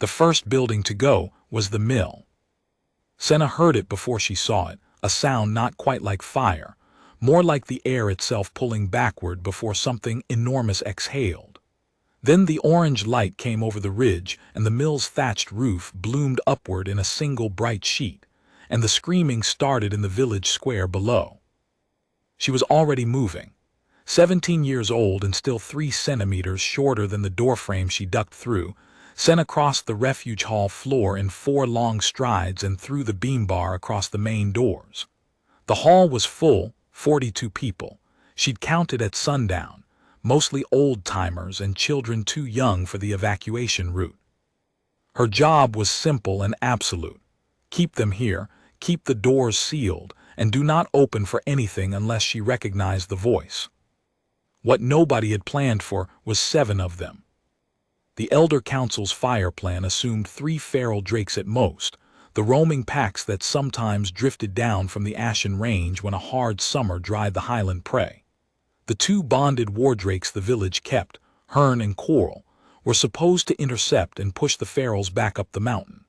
The first building to go was the mill. Senna heard it before she saw it, a sound not quite like fire, more like the air itself pulling backward before something enormous exhaled. Then the orange light came over the ridge, and the mill's thatched roof bloomed upward in a single bright sheet, and the screaming started in the village square below. She was already moving. 17 years old and still 3 centimeters shorter than the doorframe she ducked through, Senna crossed the refuge hall floor in 4 long strides and threw the beam bar across the main doors. The hall was full, 42 people. She'd counted at sundown, mostly old-timers and children too young for the evacuation route. Her job was simple and absolute. Keep them here, keep the doors sealed, and do not open for anything unless she recognized the voice. What nobody had planned for was 7 of them. The Elder Council's fire plan assumed 3 feral drakes at most, the roaming packs that sometimes drifted down from the Ashen Range when a hard summer dried the highland prey. The 2 bonded war drakes the village kept, Hearn and Coral, were supposed to intercept and push the ferals back up the mountain.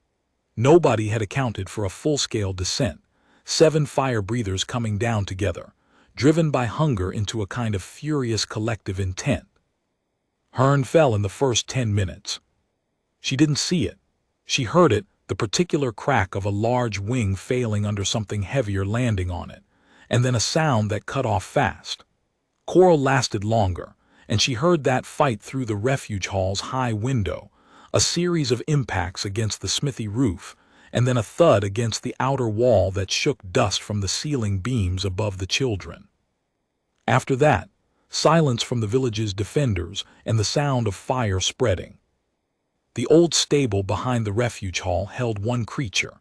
Nobody had accounted for a full-scale descent, 7 fire breathers coming down together, driven by hunger into a kind of furious collective intent. Hearn fell in the first 10 minutes. She didn't see it. She heard it, the particular crack of a large wing failing under something heavier landing on it, and then a sound that cut off fast. Coral lasted longer, and she heard that fight through the refuge hall's high window, a series of impacts against the smithy roof, and then a thud against the outer wall that shook dust from the ceiling beams above the children. After that, silence from the village's defenders and the sound of fire spreading. The old stable behind the refuge hall held one creature.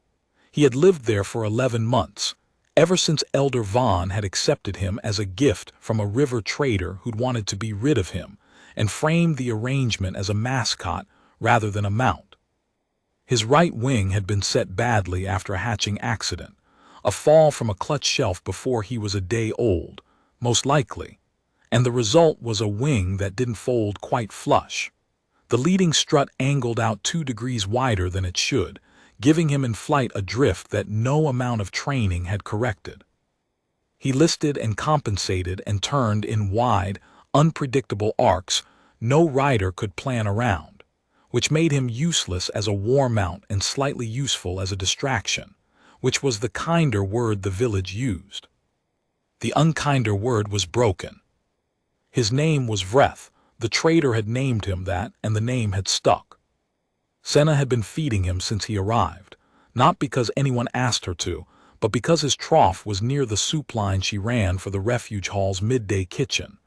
He had lived there for 11 months, ever since Elder Vaughn had accepted him as a gift from a river trader who'd wanted to be rid of him and framed the arrangement as a mascot rather than a mount. His right wing had been set badly after a hatching accident, a fall from a clutch shelf before he was a day old, most likely, and the result was a wing that didn't fold quite flush. The leading strut angled out 2 degrees wider than it should, giving him in flight a drift that no amount of training had corrected. He listed and compensated and turned in wide, unpredictable arcs no rider could plan around, which made him useless as a war mount and slightly useful as a distraction, which was the kinder word the village used. The unkinder word was broken. His name was Vreth. The trader had named him that, and the name had stuck. Senna had been feeding him since he arrived, not because anyone asked her to, but because his trough was near the soup line she ran for the refuge hall's midday kitchen,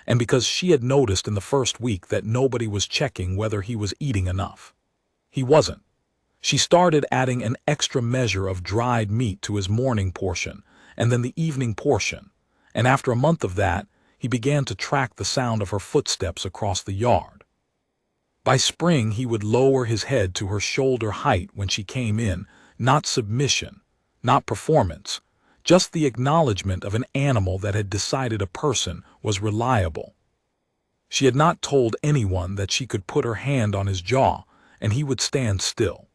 and because she had noticed in the first week that nobody was checking whether he was eating enough. He wasn't. She started adding an extra measure of dried meat to his morning portion, and then the evening portion, and after a month of that, he began to track the sound of her footsteps across the yard. By spring, he would lower his head to her shoulder height when she came in, not submission, not performance, just the acknowledgement of an animal that had decided a person was reliable. She had not told anyone that she could put her hand on his jaw, and he would stand still.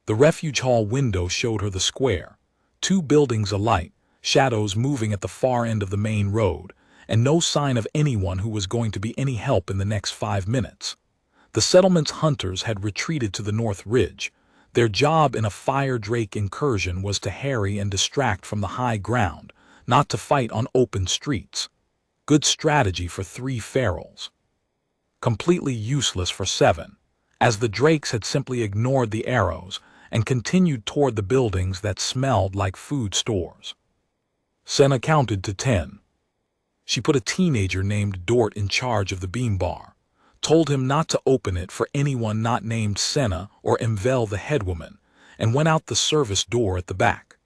The refuge hall window showed her the square, 2 buildings alight, shadows moving at the far end of the main road, and no sign of anyone who was going to be any help in the next 5 minutes. The settlement's hunters had retreated to the North Ridge. Their job in a fire drake incursion was to harry and distract from the high ground, not to fight on open streets. Good strategy for 3 ferals. Completely useless for 7, as the drakes had simply ignored the arrows and continued toward the buildings that smelled like food stores. Senna counted to 10. She put a teenager named Dort in charge of the beam bar, told him not to open it for anyone not named Senna or Emvel the headwoman, and went out the service door at the back.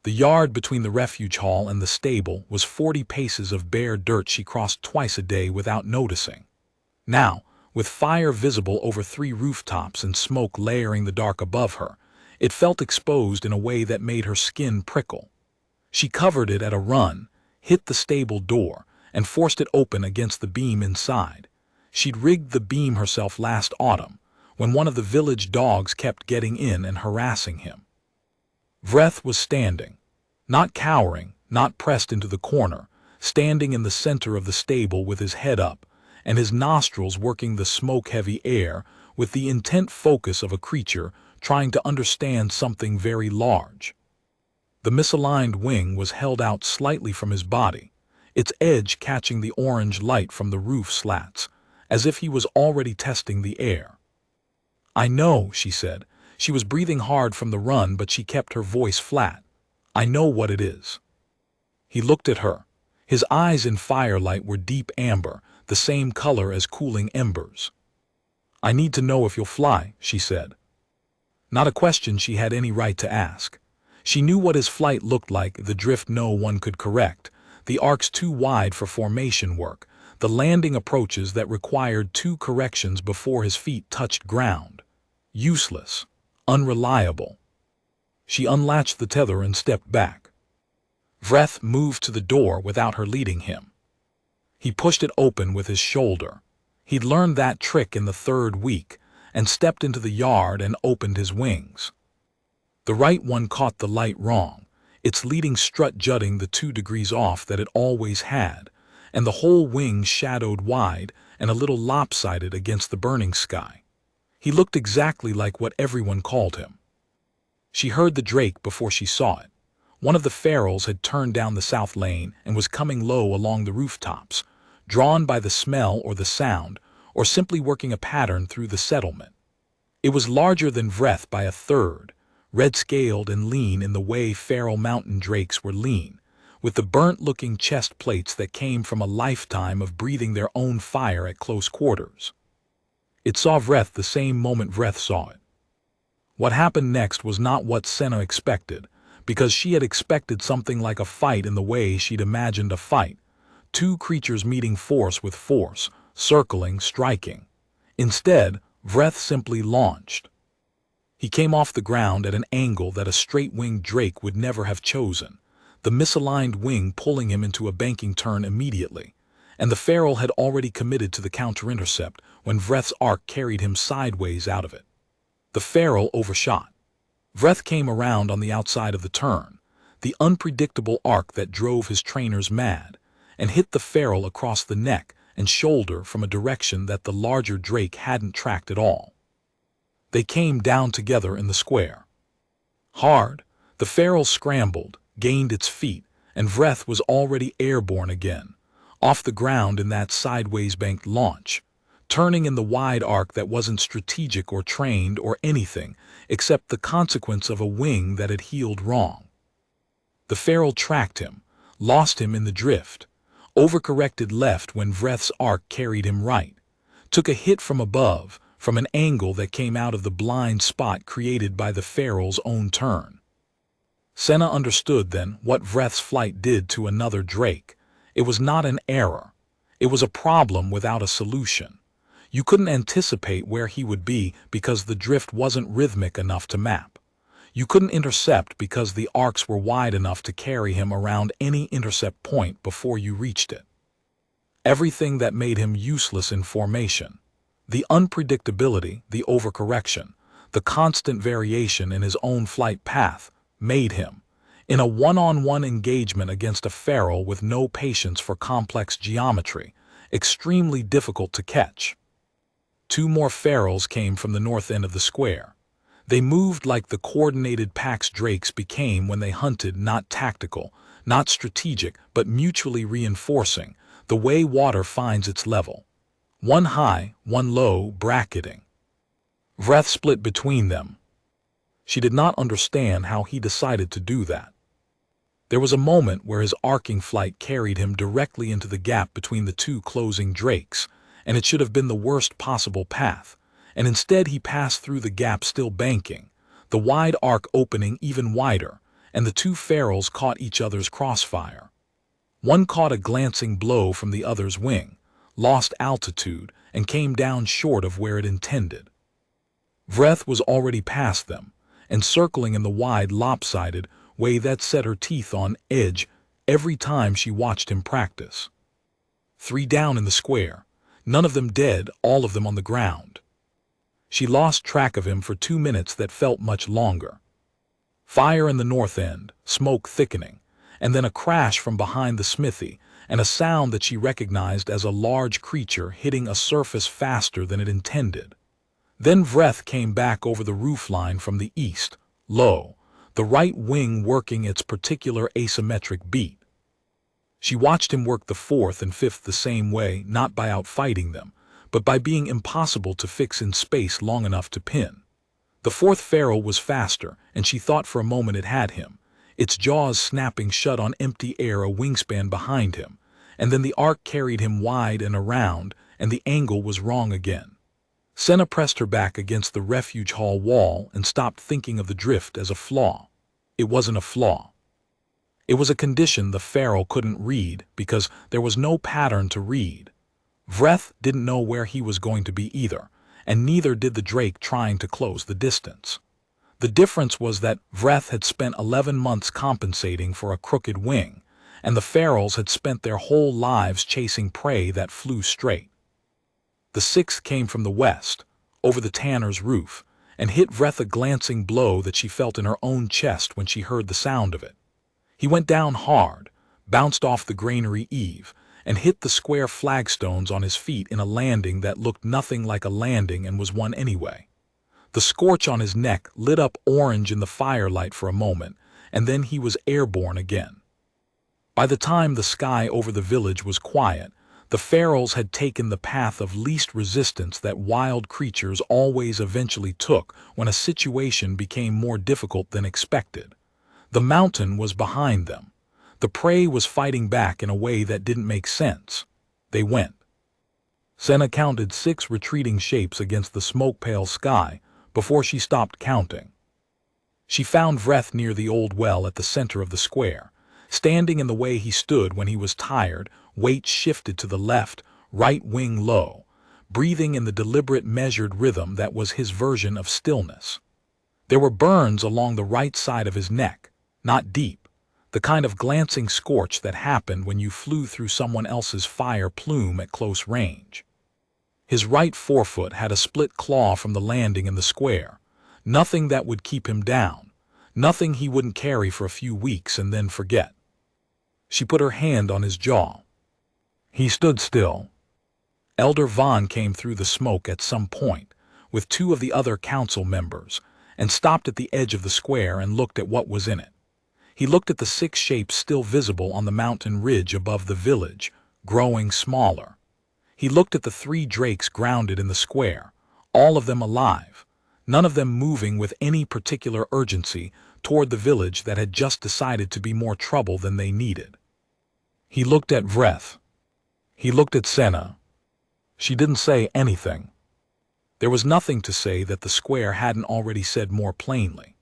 The yard between the refuge hall and the stable was 40 paces of bare dirt she crossed twice a day without noticing. Now, with fire visible over 3 rooftops and smoke layering the dark above her, it felt exposed in a way that made her skin prickle. She covered it at a run, hit the stable door, and forced it open against the beam inside. She'd rigged the beam herself last autumn, when one of the village dogs kept getting in and harassing him. Vreth was standing, not cowering, not pressed into the corner, standing in the center of the stable with his head up, and his nostrils working the smoke-heavy air with the intent focus of a creature trying to understand something very large. The misaligned wing was held out slightly from his body, its edge catching the orange light from the roof slats, as if he was already testing the air. "I know," she said. She was breathing hard from the run, but she kept her voice flat. "I know what it is." He looked at her. His eyes in firelight were deep amber, the same color as cooling embers. "I need to know if you'll fly," she said. Not a question she had any right to ask. She knew what his flight looked like, the drift no one could correct, the arcs too wide for formation work, the landing approaches that required 2 corrections before his feet touched ground. Useless. Unreliable. She unlatched the tether and stepped back. Vreth moved to the door without her leading him. He pushed it open with his shoulder. He'd learned that trick in the 3rd week, and stepped into the yard and opened his wings. The right one caught the light wrong, its leading strut jutting the 2 degrees off that it always had, and the whole wing shadowed wide and a little lopsided against the burning sky. He looked exactly like what everyone called him. She heard the drake before she saw it. One of the ferals had turned down the south lane and was coming low along the rooftops, drawn by the smell or the sound, or simply working a pattern through the settlement. It was larger than Vreth by a 1/3, red-scaled and lean in the way feral mountain drakes were lean, with the burnt-looking chest plates that came from a lifetime of breathing their own fire at close quarters. It saw Vreth the same moment Vreth saw it. What happened next was not what Senna expected, because she had expected something like a fight in the way she'd imagined a fight, 2 creatures meeting force with force, circling, striking. Instead, Vreth simply launched. He came off the ground at an angle that a straight-winged drake would never have chosen, the misaligned wing pulling him into a banking turn immediately, and the feral had already committed to the counter-intercept when Vreth's arc carried him sideways out of it. The feral overshot. Vreth came around on the outside of the turn, the unpredictable arc that drove his trainers mad, and hit the feral across the neck and shoulder from a direction that the larger drake hadn't tracked at all. They came down together in the square. Hard, the feral scrambled, gained its feet, and Vreth was already airborne again, off the ground in that sideways banked launch, turning in the wide arc that wasn't strategic or trained or anything except the consequence of a wing that had healed wrong. The feral tracked him, lost him in the drift, overcorrected left when Vreth's arc carried him right, took a hit from above, from an angle that came out of the blind spot created by the feral's own turn. Senna understood then what Vreth's flight did to another drake. It was not an error. It was a problem without a solution. You couldn't anticipate where he would be because the drift wasn't rhythmic enough to map. You couldn't intercept because the arcs were wide enough to carry him around any intercept point before you reached it. Everything that made him useless in formation, the unpredictability, the overcorrection, the constant variation in his own flight path, made him, in a one-on-one engagement against a feral with no patience for complex geometry, extremely difficult to catch. 2 more ferals came from the north end of the square. They moved like the coordinated packs drakes became when they hunted, not tactical, not strategic, but mutually reinforcing, the way water finds its level. One high, one low, bracketing. Vreth split between them. She did not understand how he decided to do that. There was a moment where his arcing flight carried him directly into the gap between the 2 closing drakes, and it should have been the worst possible path, and instead he passed through the gap still banking, the wide arc opening even wider, and the 2 ferals caught each other's crossfire. One caught a glancing blow from the other's wing, lost altitude, and came down short of where it intended. Vreth was already past them, and circling in the wide, lopsided way that set her teeth on edge every time she watched him practice. 3 down in the square, none of them dead, all of them on the ground. She lost track of him for 2 minutes that felt much longer. Fire in the north end, smoke thickening, and then a crash from behind the smithy, and a sound that she recognized as a large creature hitting a surface faster than it intended. Then Vreth came back over the roofline from the east, low, the right wing working its particular asymmetric beat. She watched him work the fourth and fifth the same way, not by outfighting them, but by being impossible to fix in space long enough to pin. The fourth ferrule was faster, and she thought for a moment it had him, its jaws snapping shut on empty air a wingspan behind him, and then the arc carried him wide and around, and the angle was wrong again. Senna pressed her back against the refuge-hall wall and stopped thinking of the drift as a flaw. It wasn't a flaw. It was a condition the ferrule couldn't read because there was no pattern to read. Vreth didn't know where he was going to be either, and neither did the drake trying to close the distance. The difference was that Vreth had spent 11 months compensating for a crooked wing, and the ferrules had spent their whole lives chasing prey that flew straight. The sixth came from the west, over the tanner's roof, and hit Vreth a glancing blow that she felt in her own chest when she heard the sound of it. He went down hard, bounced off the granary eave, and hit the square flagstones on his feet in a landing that looked nothing like a landing and was one anyway. The scorch on his neck lit up orange in the firelight for a moment, and then he was airborne again. By the time the sky over the village was quiet, the ferrules had taken the path of least resistance that wild creatures always eventually took when a situation became more difficult than expected. The mountain was behind them. The prey was fighting back in a way that didn't make sense. They went. Senna counted 6 retreating shapes against the smoke-pale sky before she stopped counting. She found Vreth near the old well at the center of the square, standing in the way he stood when he was tired, weight shifted to the left, right wing low, breathing in the deliberate measured rhythm that was his version of stillness. There were burns along the right side of his neck, not deep, the kind of glancing scorch that happened when you flew through someone else's fire plume at close range. His right forefoot had a split claw from the landing in the square, nothing that would keep him down, nothing he wouldn't carry for a few weeks and then forget. She put her hand on his jaw. He stood still. Elder Vaughn came through the smoke at some point, with 2 of the other council members, and stopped at the edge of the square and looked at what was in it. He looked at the 6 shapes still visible on the mountain ridge above the village, growing smaller. He looked at the 3 drakes grounded in the square, all of them alive, none of them moving with any particular urgency toward the village that had just decided to be more trouble than they needed. He looked at Vreth. He looked at Senna. She didn't say anything. There was nothing to say that the square hadn't already said more plainly.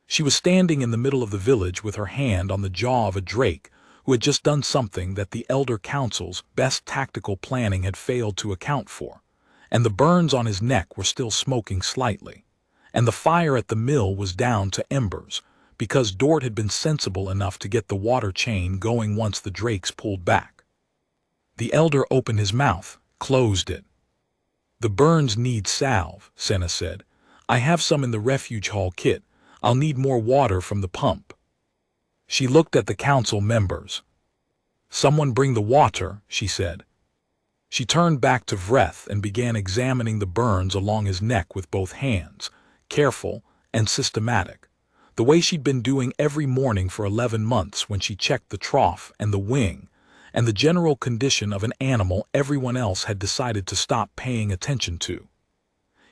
She was standing in the middle of the village with her hand on the jaw of a drake who had just done something that the Elder Council's best tactical planning had failed to account for, and the burns on his neck were still smoking slightly, and the fire at the mill was down to embers, because Dort had been sensible enough to get the water chain going once the drakes pulled back. The elder opened his mouth, closed it. "The burns need salve," Senna said. "I have some in the refuge-hall kit. I'll need more water from the pump." She looked at the council members. "Someone bring the water," she said. She turned back to Vreth and began examining the burns along his neck with both hands, careful and systematic, the way she'd been doing every morning for 11 months when she checked the trough and the wing, and the general condition of an animal everyone else had decided to stop paying attention to.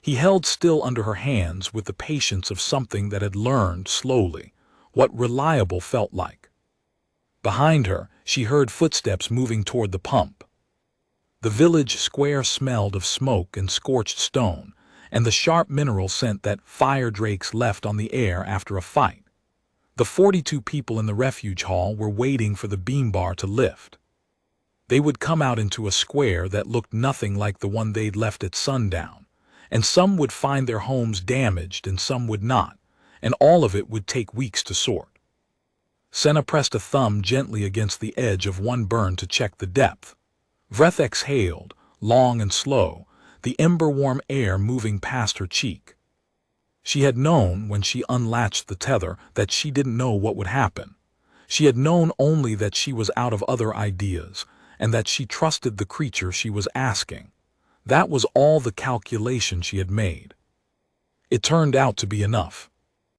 He held still under her hands with the patience of something that had learned, slowly, what reliable felt like. Behind her, she heard footsteps moving toward the pump. The village square smelled of smoke and scorched stone, and the sharp mineral scent that fire drakes left on the air after a fight. The 42 people in the refuge hall were waiting for the beam bar to lift. They would come out into a square that looked nothing like the one they'd left at sundown, and some would find their homes damaged and some would not, and all of it would take weeks to sort. Senna pressed a thumb gently against the edge of one burn to check the depth. Vreth exhaled, long and slow, the ember-warm air moving past her cheek. She had known, when she unlatched the tether, that she didn't know what would happen. She had known only that she was out of other ideas, and that she trusted the creature she was asking. That was all the calculation she had made. It turned out to be enough.